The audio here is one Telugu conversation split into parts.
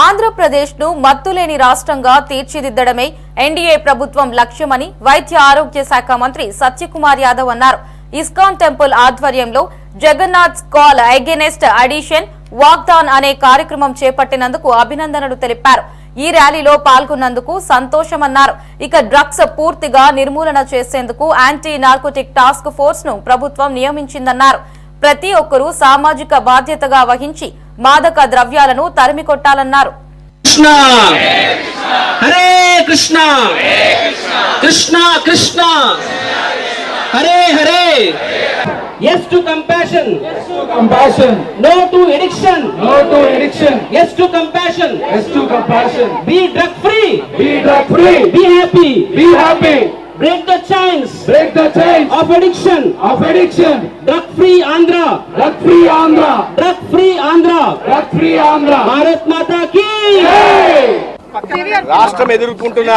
ఆంధ్రప్రదేశ్ను మత్తులేని రాష్ట్రంగా తీర్చిదిద్దడమే ఎన్డీఏ ప్రభుత్వం లక్ష్యమని వైద్య ఆరోగ్య శాఖ మంత్రి సత్యకుమార్ యాదవ్ అన్నారు. ఇస్కాన్ టెంపుల్ ఆధ్వర్యంలో Jagannath call against addiction walkathon అనే కార్యక్రమం చేపట్టినందుకు అభినందనలు తెలిపారు. ఈ ర్యాలీలో పాల్గొన్నందుకు సంతోషమన్నారు. ఇక డ్రగ్స్ పూర్తిగా నిర్మూలన చేసేందుకు యాంటీ నార్కోటిక్ టాస్క్ ఫోర్స్ ను ప్రభుత్వం నియమించిందన్నారు. ప్రతి ఒక్కరూ సామాజిక బాధ్యతగా వహించి మాదక ద్రవ్యాలను తరిమికొట్టాలన్నారు. Krishna Hare Krishna Krishna Krishna Hare Hare. Yes to compassion. Yes to compassion. No to addiction. No to addiction. Yes to compassion. Yes to compassion. Be drug free. Be drug free. Be happy. Be happy. Break the chains. Break the chains of addiction. of addiction. Drug free Andhra. Drug free Andhra. Drug free Andhra. Drug free Andhra. Bharat Mata ki. Hey! రాష్ట్రం ఎదుర్కొంటున్న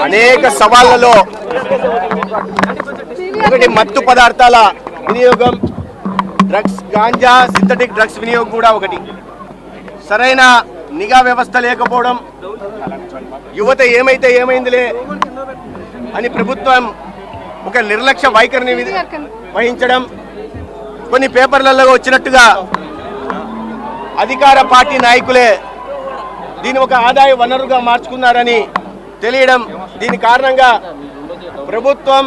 అనేక సవాళ్లలో ఒకటి మత్తు పదార్థాల వినియోగం, డ్రగ్స్, గాంజా, సింథటిక్ డ్రగ్స్ వినియోగం కూడా ఒకటి. సరైన నిఘా వ్యవస్థ లేకపోవడం, యువత ఏమైతే ఏమైందిలే అని ప్రభుత్వం ఒక నిర్లక్ష్య వైఖరిని వహించడం, కొన్ని పేపర్లలో వచ్చినట్టుగా అధికార పార్టీ నాయకులే దీని ఒక ఆదాయ వనరుగా మార్చుకున్నారని తెలియడం. దీని కారణంగా ప్రభుత్వం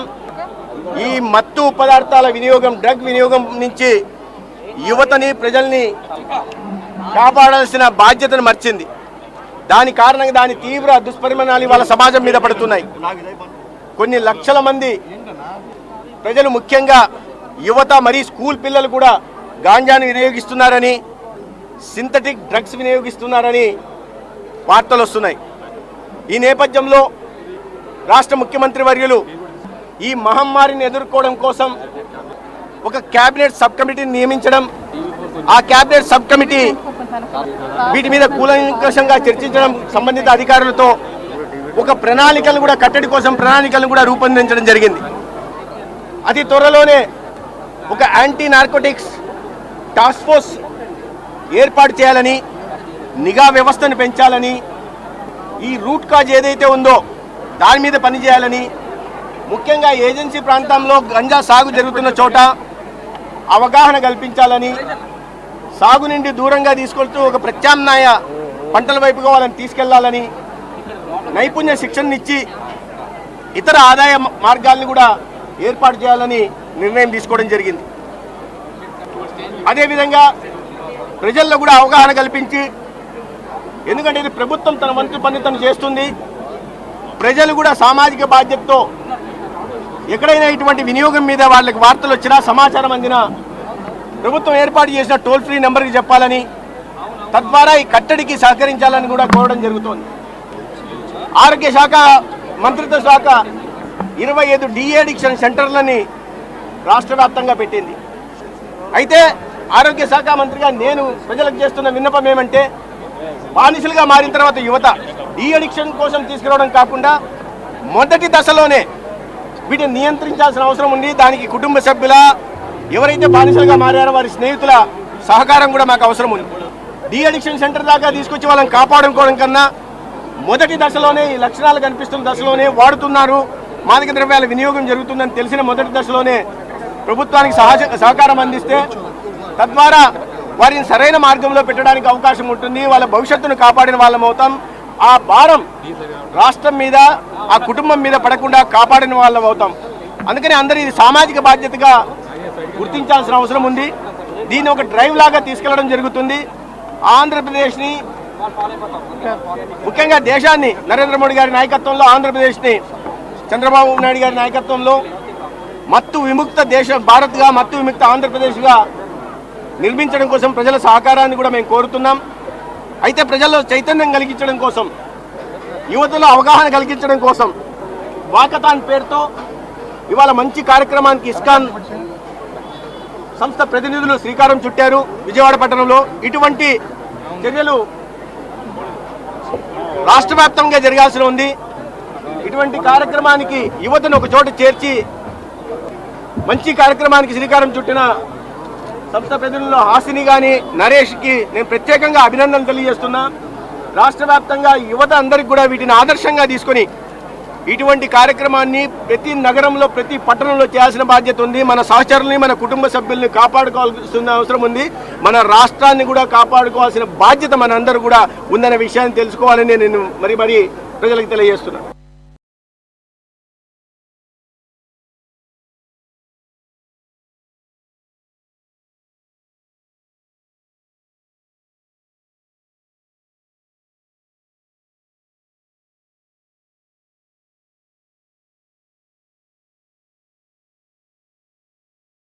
ఈ మత్తు పదార్థాల వినియోగం, డ్రగ్ వినియోగం నుంచి యువతని, ప్రజల్ని కాపాడాల్సిన బాధ్యతను మర్చింది. దాని కారణంగా దాని తీవ్ర దుష్పరిణామాలు వాళ్ళ సమాజం మీద పడుతున్నాయి. కొన్ని లక్షల మంది ప్రజలు, ముఖ్యంగా యువత మరియు స్కూల్ పిల్లలు కూడా గాంజాను వినియోగిస్తున్నారని, సింథటిక్ డ్రగ్స్ వినియోగిస్తున్నారని వార్తలు వస్తున్నాయి. ఈ నేపథ్యంలో రాష్ట్ర ముఖ్యమంత్రి వర్యులు ఈ మహమ్మారిని ఎదుర్కోవడం కోసం ఒక కేబినెట్ సబ్ కమిటీని నియమించడం, ఆ కేబినెట్ సబ్ కమిటీ వీటి మీద కూలంకషంగా చర్చించడం, సంబంధిత అధికారులతో ఒక ప్రణాళికలు కూడా, కట్టడి కోసం ప్రణాళికలను కూడా రూపొందించడం జరిగింది. అతి త్వరలోనే ఒక యాంటీ నార్కోటిక్స్ టాస్క్ ఫోర్స్ ఏర్పాటు చేయాలని, నిఘా వ్యవస్థను పెంచాలని, ఈ రూట్ కాజ్ ఏదైతే ఉందో దాని మీద పనిచేయాలని, ముఖ్యంగా ఏజెన్సీ ప్రాంతంలో గంజా సాగు జరుగుతున్న చోట అవగాహన కల్పించాలని, సాగు నుండి దూరంగా తీసుకొస్తూ ఒక ప్రత్యామ్నాయ పంటల వైపుగా వాళ్ళని తీసుకెళ్లాలని, నైపుణ్య శిక్షణనిచ్చి ఇతర ఆదాయ మార్గాలను కూడా ఏర్పాటు చేయాలని నిర్ణయం తీసుకోవడం జరిగింది. అదేవిధంగా ప్రజల్లో కూడా అవగాహన కల్పించి, ఎందుకంటే ఇది ప్రభుత్వం తన వంతు పని తను చేస్తుంది, ప్రజలు కూడా సామాజిక బాధ్యతతో ఎక్కడైనా ఇటువంటి వినియోగం మీద వాళ్ళకి వార్తలు వచ్చినా, సమాచారం అందినా ప్రభుత్వం ఏర్పాటు చేసిన టోల్ ఫ్రీ నెంబర్కి చెప్పాలని, తద్వారా ఈ కట్టడికి సహకరించాలని కూడా కోరడం జరుగుతోంది. ఆరోగ్య శాఖ మంత్రిత్వ శాఖ 25 డీఅడిక్షన్ సెంటర్లని రాష్ట్ర వ్యాప్తంగా పెట్టింది. అయితే ఆరోగ్య శాఖ మంత్రిగా నేను ప్రజలకు చేస్తున్న విన్నపం ఏమంటే, బానిసలుగా మారిన తర్వాత యువత డీఅడిక్షన్ కోసం తీసుకురావడం కాకుండా మొదటి దశలోనే వీటిని నియంత్రించాల్సిన అవసరం ఉంది. దానికి కుటుంబ సభ్యుల, ఎవరైతే బానిసలుగా మారారో వారి స్నేహితుల సహకారం కూడా మాకు అవసరం ఉంది. డీఅడిక్షన్ సెంటర్ దాకా తీసుకొచ్చి వాళ్ళని కాపాడుకోవడం కన్నా మొదటి దశలోనే, ఈ లక్షణాలు కనిపిస్తున్న దశలోనే వాడుతున్నారు, మాదక ద్రవ్యాల వినియోగం జరుగుతుందని తెలిసిన మొదటి దశలోనే ప్రభుత్వానికి సహకారం అందిస్తే తద్వారా వారిని సరైన మార్గంలో పెట్టడానికి అవకాశం ఉంటుంది. వాళ్ళ భవిష్యత్తును కాపాడిన వాళ్ళం అవుతాం. ఆ భారం రాష్ట్రం మీద, ఆ కుటుంబం మీద పడకుండా కాపాడిన వాళ్ళం అవుతాం. అందుకని అందరూ ఇది సామాజిక బాధ్యతగా గుర్తించాల్సిన అవసరం ఉంది. దీన్ని ఒక డ్రైవ్ లాగా తీసుకెళ్లడం జరుగుతుంది. ఆంధ్రప్రదేశ్ని, ముఖ్యంగా దేశాన్ని నరేంద్ర మోడీ గారి నాయకత్వంలో, ఆంధ్రప్రదేశ్ని చంద్రబాబు నాయుడు గారి నాయకత్వంలో మత్తు విముక్త దేశం భారత్గా, మత్తు విముక్త ఆంధ్రప్రదేశ్గా నిర్మించడం కోసం ప్రజల సహకారాన్ని కూడా మేము కోరుతున్నాం. అయితే ప్రజల్లో చైతన్యం కలిగించడం కోసం, యువతలో అవగాహన కలిగించడం కోసం వాకథాన్ పేరుతో ఇవాళ మంచి కార్యక్రమానికి ఇస్కాన్ సంస్థ ప్రతినిధులు శ్రీకారం చుట్టారు విజయవాడ పట్టణంలో. ఇటువంటి చర్యలు రాష్ట్ర వ్యాప్తంగా జరగాల్సి ఉంది. ఇటువంటి కార్యక్రమానికి యువతను ఒక చోట చేర్చి మంచి కార్యక్రమానికి శ్రీకారం చుట్టిన సంస్థ ప్రతినిధులు హాసిని కానీ నరేష్కి నేను ప్రత్యేకంగా అభినందనలు తెలియజేస్తున్నా. రాష్ట్ర వ్యాప్తంగా యువత అందరికి కూడా వీటిని ఆదర్శంగా తీసుకొని ఇటువంటి కార్యక్రమాన్ని ప్రతి నగరంలో ప్రతి పట్టణంలో చేయాల్సిన బాధ్యత ఉంది. మన సహచరుల్ని మన కుటుంబ సభ్యుల్ని కాపాడుకోవాల్సిన అవసరం ఉంది. మన రాష్ట్రాన్ని కూడా కాపాడుకోవాల్సిన బాధ్యత మనందరూ కూడా ఉందనే విషయాన్ని తెలుసుకోవాలని నేను మరి ప్రజలకు తెలియజేస్తున్నాను.